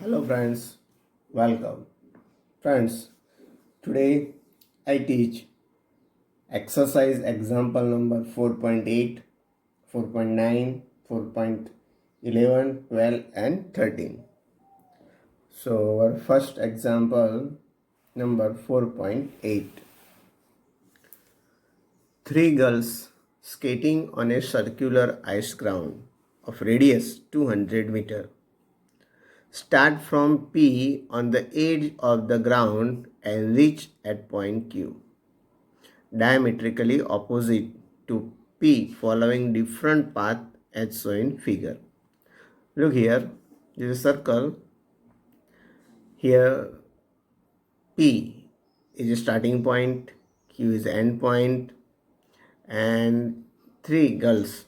Hello friends, welcome. Friends, today I teach exercise example number 4.8, 4.9, 4.11, 12 and 13. So our first example number 4.8. Three girls skating on a circular ice ground of radius 200 meter. Start from P on the edge of the ground and reach at point Q, diametrically opposite to P following different path as shown in figure. Look here, this is a circle. Here P is a starting point, Q is the end point, and three girls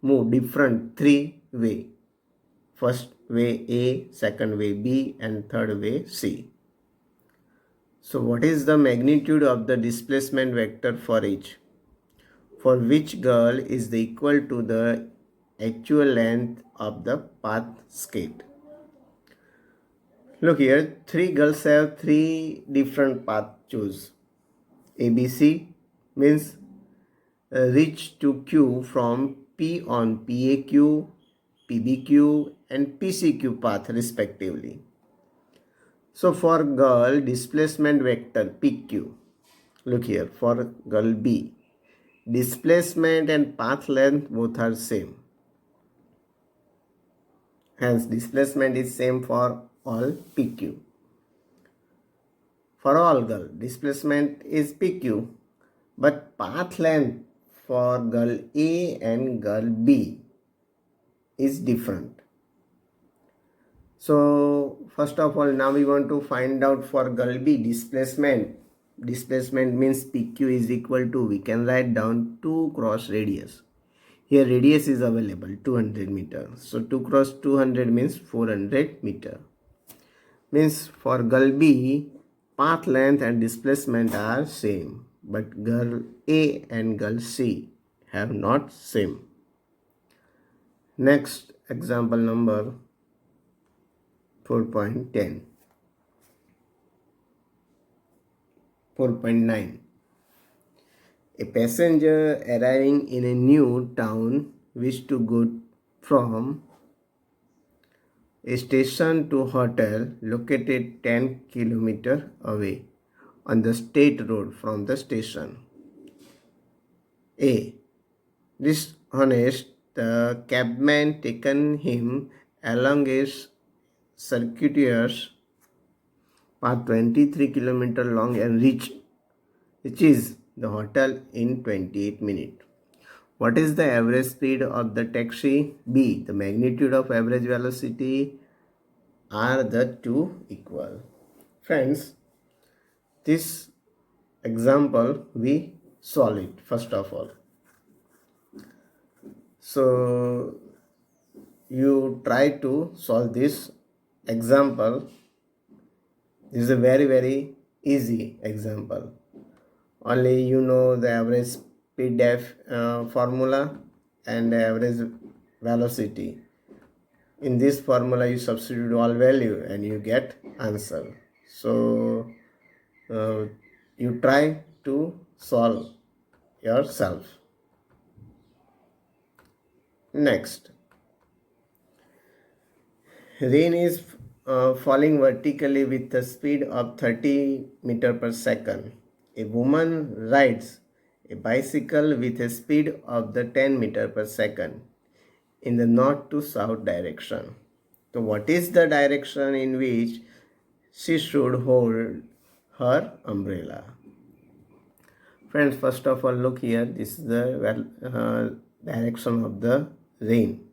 move different three way. First way A, second way B, and third way C. So what is the magnitude of the displacement vector for each? For which girl is the equal to the actual length of the path skate? Look here, three girls have three different paths choose. ABC means reach to Q from P on PAQ, PBQ and PCQ path respectively. So for girl displacement vector PQ, look here, for girl B, displacement and path length both are same. Hence displacement is same for all PQ. For all girl, displacement is PQ, but path length for girl A and girl B is different. So first of all, now we want to find out for girl B displacement. Displacement means PQ is equal to, we can write down 2 cross radius. Here radius is available 200 meter. So 2 cross 200 means 400 meter. Means for girl B, path length and displacement are same. But girl A and girl C have not same. Next example number 4.10. 4.9. A passenger arriving in a new town wished to go from a station to hotel located 10 km away on the state road from the station. A. Dishonest, the cabman taken him along a circuitous path 23 km long and reaches the hotel in 28 minutes. What is the average speed of the taxi? B. The magnitude of average velocity. Are the two equal? Friends, this example we solve it first of all. So you try to solve this example. This is a very easy example. Only you know the average speed formula and the average velocity. In this formula you substitute all value and you get answer. So you try to solve yourself. Next, rain is falling vertically with a speed of 30 meter per second. A woman rides a bicycle with a speed of the 10 meter per second in the north to south direction. So what is the direction in which she should hold her umbrella? Friends, first of all, look here. This is the direction of the rain.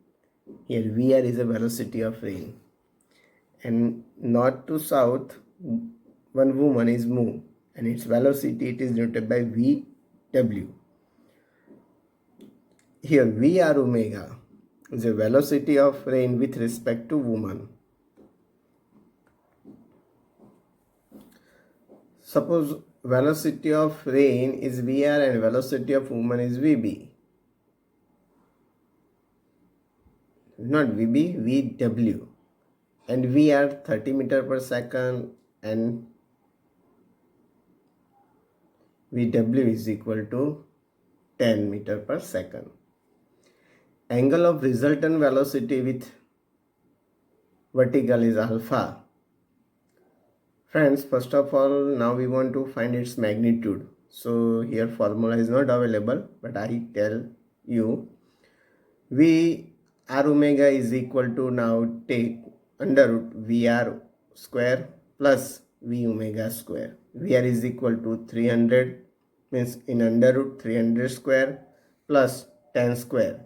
Here VR is the velocity of rain. And north to south, one woman is moved and its velocity it is denoted by VW. Here VR omega is the velocity of rain with respect to woman. Suppose velocity of rain is VR and velocity of woman is VB. Not VB, VW. and V are 30 meter per second and VW is equal to 10 meter per second. Angle of resultant velocity with vertical is alpha. Friends, first of all, now we want to find its magnitude. So here formula is not available, but I tell you V r omega is equal to, now take under root VR square plus V omega square. VR is equal to 300, means in under root 300 square plus 10 square.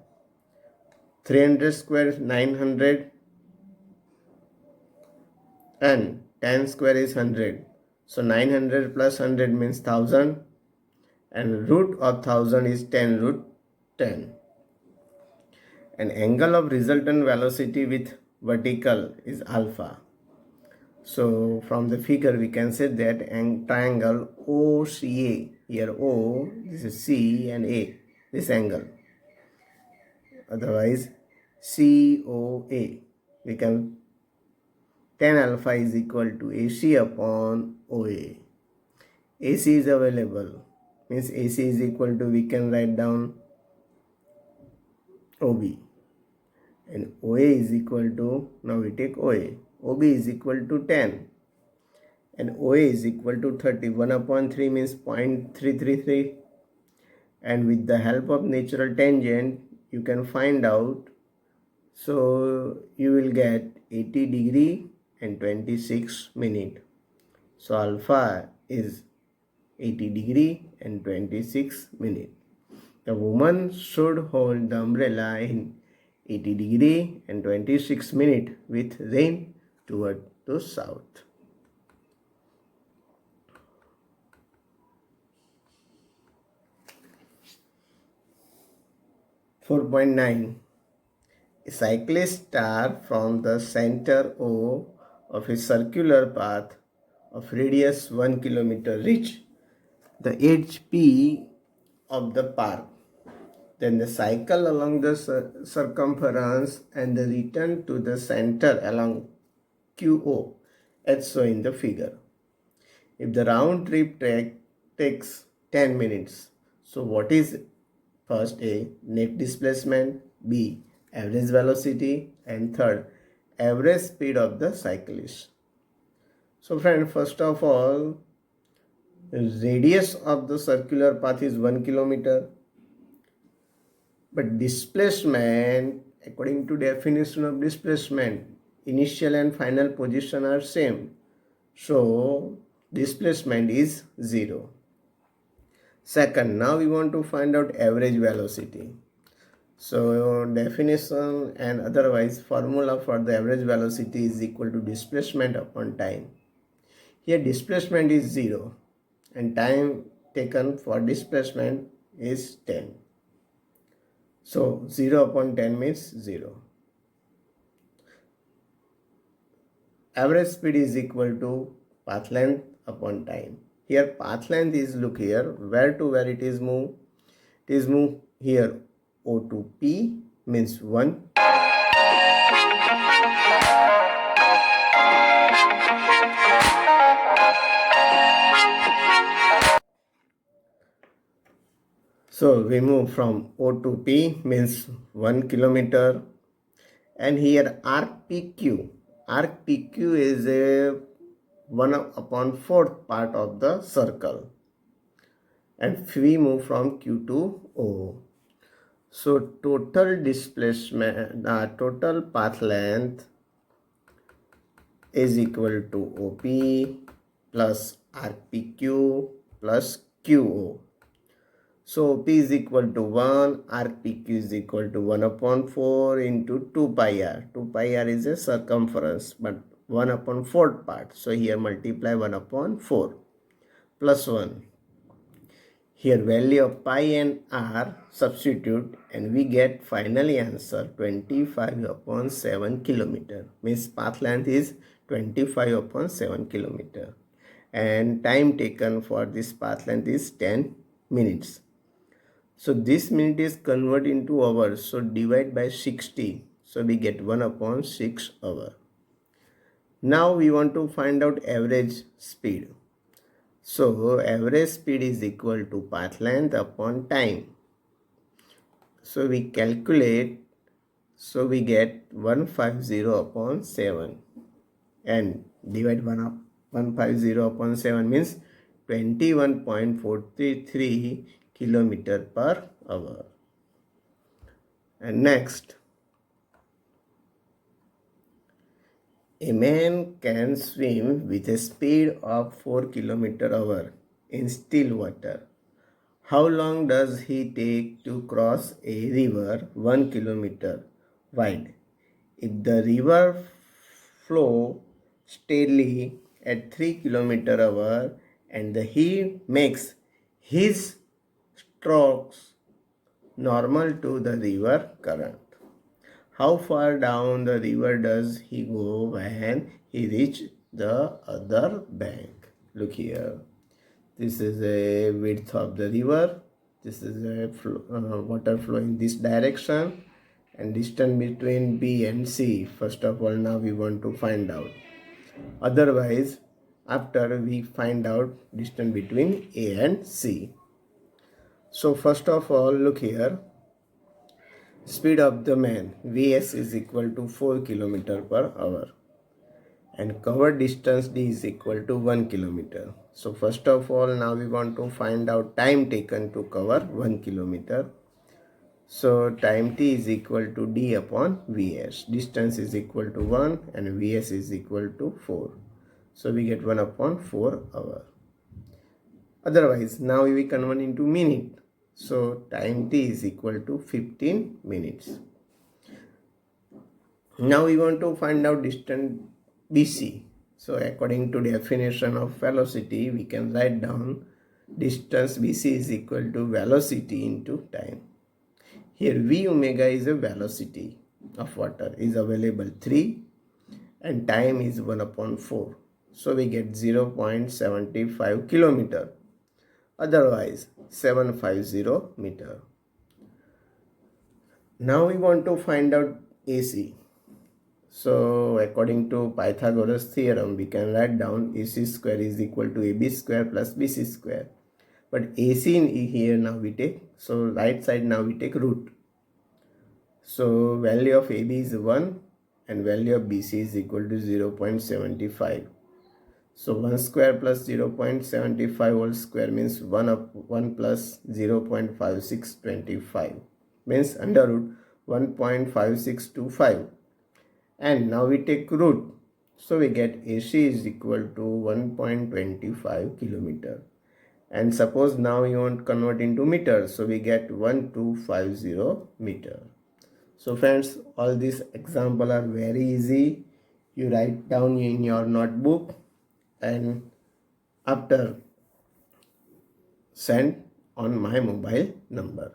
300 square is 900 and 10 square is 100. So 900 plus 100 means 1000 and root of 1000 is 10 root 10. And angle of resultant velocity with vertical is alpha. So from the figure we can say that triangle OCA, here O, this is C and A, this angle. Otherwise COA, we can tan alpha is equal to AC upon OA. AC is available, means AC is equal to, we can write down OB, and OA is equal to, now we take OA, OB is equal to 10 and OA is equal to 30. 1 upon 3 means 0.333, and with the help of natural tangent you can find out. So you will get 80 degree and 26 minute. So alpha is 80 degree and 26 minute. The woman should hold the umbrella in 80 degree and 26 minute with rain toward the south. (4.9) A cyclist starts from the center O of a circular path of radius 1 kilometer, reach the edge P of the park. Then the cycle along the circumference and the return to the center along QO as shown in the figure. If the round trip takes 10 minutes, so what is first? A, net displacement, B, average velocity, and third, average speed of the cyclist. So friend, first of all, radius of the circular path is 1 kilometer, but displacement, according to definition of displacement, initial and final position are same, so displacement is 0. Second, now we want to find out average velocity. So definition and otherwise formula for the average velocity is equal to displacement upon time. Here displacement is 0 and time taken for displacement is 10. So 0 upon 10 means 0. Average speed is equal to path length upon time. Here path length is, look here, where to where it is move. It is move here O to P means 1. So we move from O to P means 1 kilometer, and here RPQ. RPQ is a 1 upon 4th part of the circle, and we move from Q to O. So total displacement, total path length is equal to OP plus RPQ plus QO. So OP is equal to 1, RPQ is equal to 1 upon 4 into 2 pi r. 2 pi r is a circumference, but 1 upon 4th part. So here multiply 1 upon 4 plus 1. Here value of pi and r substitute and we get finally answer 25 upon 7 kilometer. Means path length is 25 upon 7 kilometer. And time taken for this path length is 10 minutes. So this minute is converted into hours. So divide by 60. So we get 1 upon 6 hour. Now we want to find out average speed. So average speed is equal to path length upon time. So we calculate, so we get 150 upon 7 and divide 150 upon 7 means 21.43 kilometer per hour. And next, a man can swim with a speed of 4 kilometer hour in still water. How long does he take to cross a river 1 kilometer wide? If the river flow steadily at 3 kilometer hour and he makes his strokes normal to the river current, how far down the river does he go when he reach the other bank? Look here. This is a width of the river. This is a water flow in this direction, and distance between B and C. First of all, now we want to find out. Otherwise, after we find out distance between A and C. So first of all, look here. Speed of the man Vs is equal to 4 kilometer per hour. And covered distance D is equal to 1 kilometer. So first of all, now we want to find out time taken to cover 1 kilometer. So time T is equal to D upon Vs. Distance is equal to 1 and Vs is equal to 4. So we get 1 upon 4 hour. Otherwise, now we convert into minute. So time T is equal to 15 minutes. Now we want to find out distance BC. So according to definition of velocity, we can write down distance BC is equal to velocity into time. Here V omega is a velocity of water, is available 3 and time is 1 upon 4. So we get 0.75 kilometer. Otherwise 750 meter. Now we want to find out AC. So according to Pythagoras theorem, we can write down AC square is equal to AB square plus BC square. But AC in here now we take, so right side now we take root. So value of AB is 1 and value of BC is equal to 0.75. So 1 square plus 0.75 whole square means 1 plus 0.5625 means under root 1.5625. And now we take root. So we get AC is equal to 1.25 kilometer. And suppose now you want to convert into meters. So we get 1250 meter. So friends, all these examples are very easy. You write down in your notebook and after send on my mobile number.